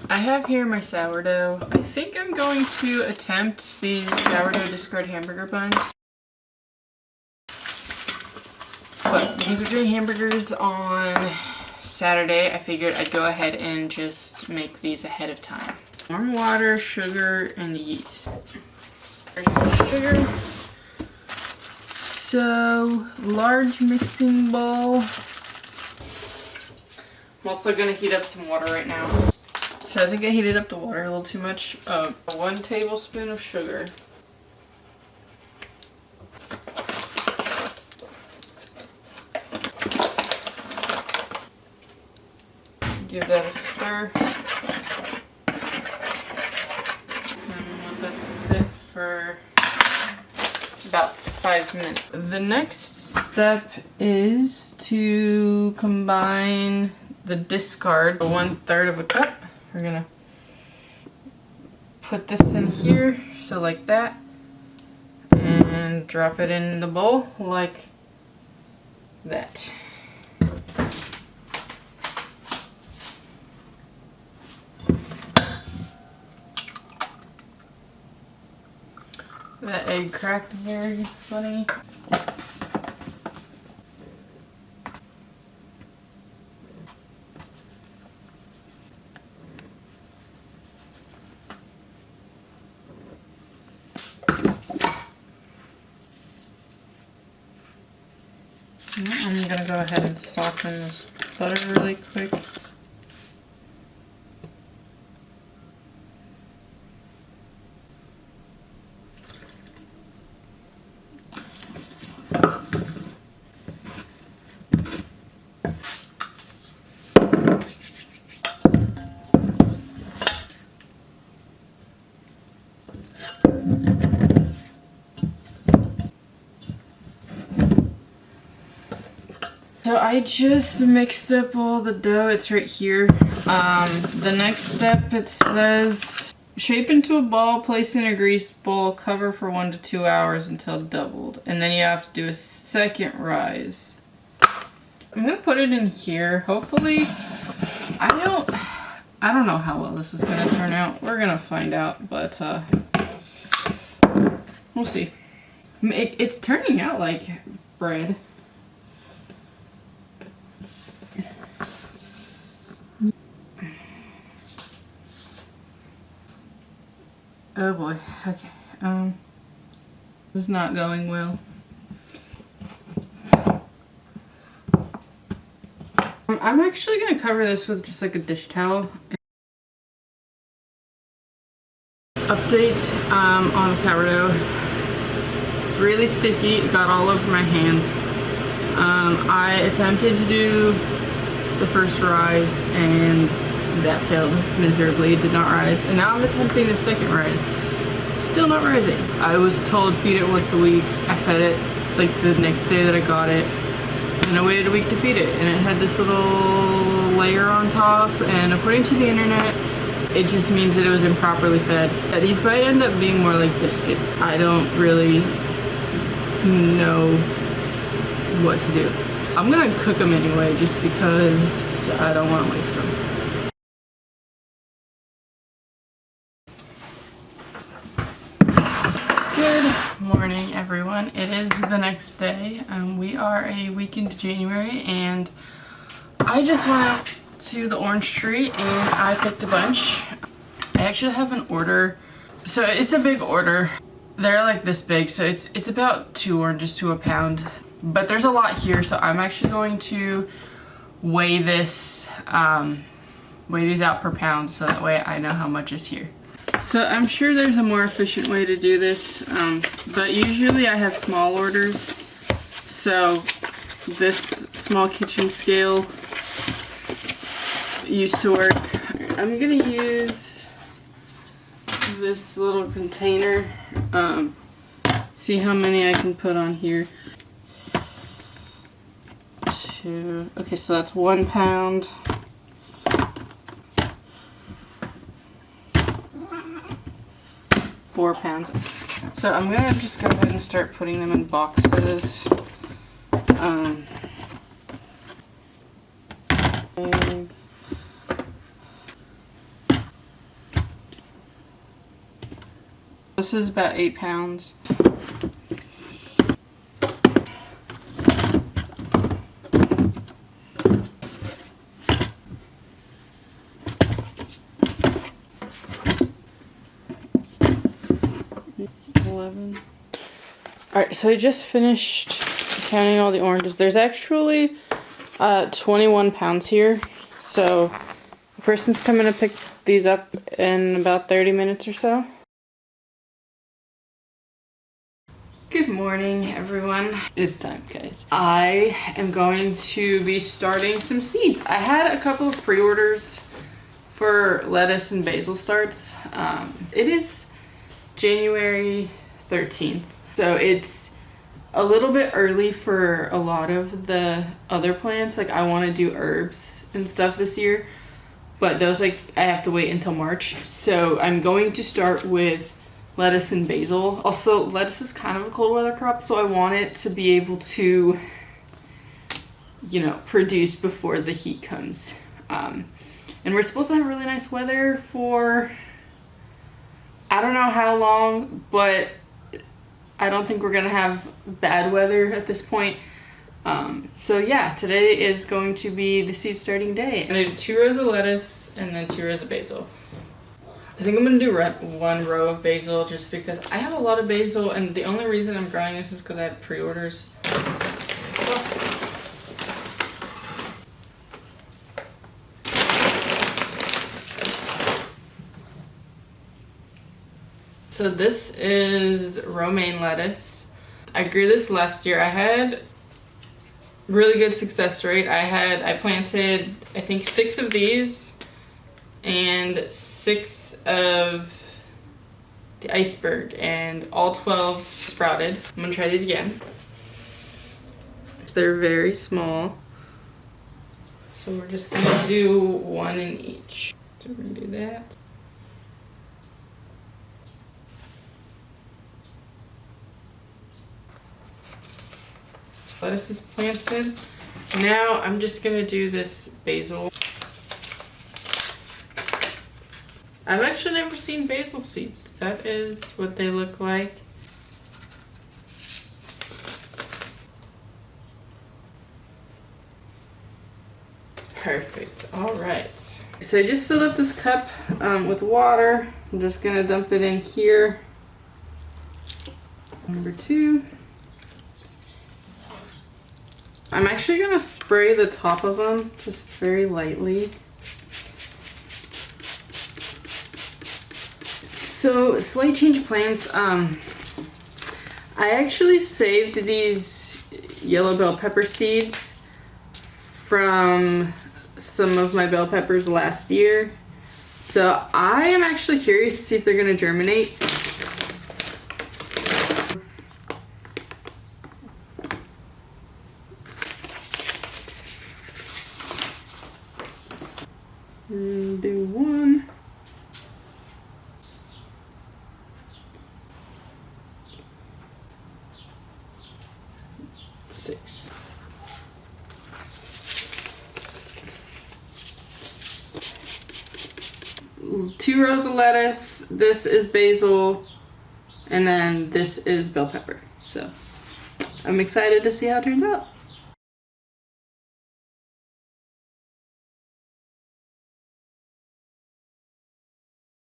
I have here my sourdough. I think I'm going to attempt these sourdough discard hamburger buns. But because we're doing hamburgers on Saturday, I figured I'd go ahead and just make these ahead of time. Warm water, sugar, and yeast. Sugar. So, large mixing bowl. I'm also gonna heat up some water right now. So I think I heated up the water a little too much. 1 tablespoon of sugar. Give that a stir. And let that sit for about 5 minutes. The next step is to combine the discard, 1/3 of a cup. We're gonna put this in here, so like that, and drop it in the bowl like that. That egg cracked very funny. I'm gonna go ahead and soften this butter really quick. So I just mixed up all the dough. It's right here. The next step, it says shape into a ball, place in a greased bowl, cover for 1 to 2 hours until doubled, and then you have to do a second rise. I'm gonna put it in here. Hopefully, I don't know how well this is gonna turn out. We're gonna find out, but we'll see. It's turning out like bread. Oh boy, okay. This is not going well. I'm actually gonna cover this with just like a dish towel. Update on sourdough. It's really sticky, it got all over my hands. I attempted to do the first rise and that failed miserably. It did not rise, and now I'm attempting the second rise. Still not rising. I was told feed it once a week. I fed it like the next day that I got it, and I waited a week to feed it, and it had this little layer on top, and according to the internet it just means that it was improperly fed. These might end up being more like biscuits. I don't really know what to do. So I'm gonna cook them anyway just because I don't want to waste them. Morning everyone. It is the next day. We are a week into January, and I just went out to the orange tree and I picked a bunch. I actually have an order, so it's a big order. They're like this big, so it's about 2 oranges to a pound, but there's a lot here, so I'm actually going to weigh this weigh these out per pound, so that way I know how much is here. So I'm sure there's a more efficient way to do this, but usually I have small orders, so this small kitchen scale used to work. I'm gonna use this little container, see how many I can put on here. Okay, so that's 1 pound. 4 pounds. So I'm gonna just go ahead and start putting them in boxes. 5, This is about 8 pounds. Alright, so I just finished counting all the oranges. There's actually 21 pounds here. So the person's coming to pick these up in about 30 minutes or so. Good morning, everyone. It's time, guys. I am going to be starting some seeds. I had a couple of pre-orders for lettuce and basil starts. It is January 13th. So it's a little bit early for a lot of the other plants. Like I want to do herbs and stuff this year, but those I have to wait until March. So I'm going to start with lettuce and basil. Also, lettuce is kind of a cold weather crop, so I want it to be able to, produce before the heat comes. And we're supposed to have really nice weather for, I don't know how long, but I don't think we're gonna have bad weather at this point. So yeah, today is going to be the seed starting day. I'm gonna do 2 rows of lettuce and then 2 rows of basil. I think I'm gonna do 1 row of basil just because I have a lot of basil, and the only reason I'm growing this is because I had pre-orders. So this is romaine lettuce. I grew this last year. I had really good success rate. I planted, I think, 6 of these and 6 of the iceberg, and all 12 sprouted. I'm gonna try these again. They're very small. So we're just gonna do 1 in each. So we're gonna do that. Lettuce is planted. Now I'm just gonna do this basil. I've actually never seen basil seeds. That is what they look like. Perfect. All right. So I just filled up this cup with water. I'm just gonna dump it in here. Number 2. I'm actually gonna spray the top of them just very lightly. So, slight change of plans. I actually saved these yellow bell pepper seeds from some of my bell peppers last year. So I am actually curious to see if they're gonna germinate. Do 1. 6. Two rows of lettuce. This is basil, and then this is bell pepper. So I'm excited to see how it turns out.